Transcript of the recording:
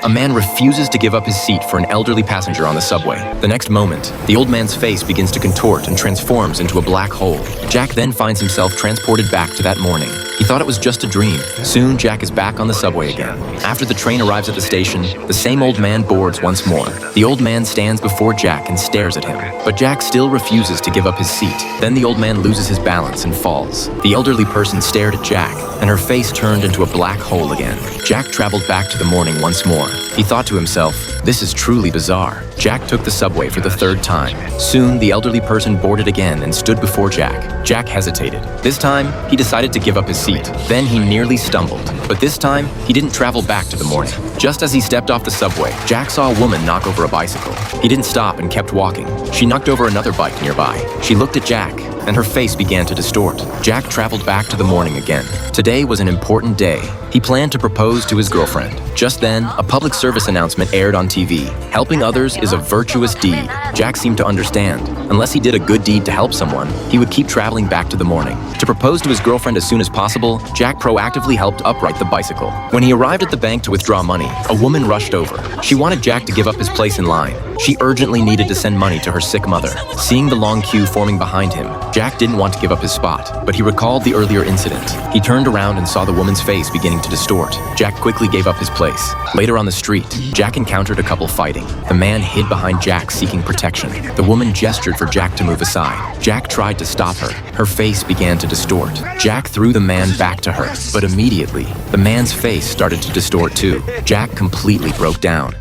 A man refuses to give up his seat for an elderly passenger on the subway. The next moment, the old man's face begins to contort and transforms into a black hole. Jack then finds himself transported back to that morning. He thought it was just a dream. Soon, Jack is back on the subway again. After the train arrives at the station, the same old man boards once more. The old man stands before Jack and stares at him. But Jack still refuses to give up his seat. Then the old man loses his balance and falls. The elderly person stared at Jack, and her face turned into a black hole again. Jack traveled back to the morning once more. He thought to himself, "This is truly bizarre." Jack took the subway for the third time. Soon, the elderly person boarded again and stood before Jack. Jack hesitated. This time, he decided to give up his seat. Then he nearly stumbled. But this time, he didn't travel back to the morning. Just as he stepped off the subway, Jack saw a woman knock over a bicycle. He didn't stop and kept walking. She knocked over another bike nearby. She looked at Jack, and her face began to distort. Jack traveled back to the morning again. Today was an important day. He planned to propose to his girlfriend. Just then, a public service announcement aired on TV. Helping others is a virtuous deed. Jack seemed to understand. Unless he did a good deed to help someone, he would keep traveling back to the morning. To propose to his girlfriend as soon as possible, Jack proactively helped upright the bicycle. When he arrived at the bank to withdraw money, a woman rushed over. She wanted Jack to give up his place in line. She urgently needed to send money to her sick mother. Seeing the long queue forming behind him, Jack didn't want to give up his spot, but he recalled the earlier incident. He turned around and saw the woman's face beginning to distort. Jack quickly gave up his place. Later on the street, Jack encountered a couple fighting. The man hid behind Jack seeking protection. The woman gestured for Jack to move aside. Jack tried to stop her. Her face began to distort. Jack threw the man back to her, but immediately, the man's face started to distort too. Jack completely broke down.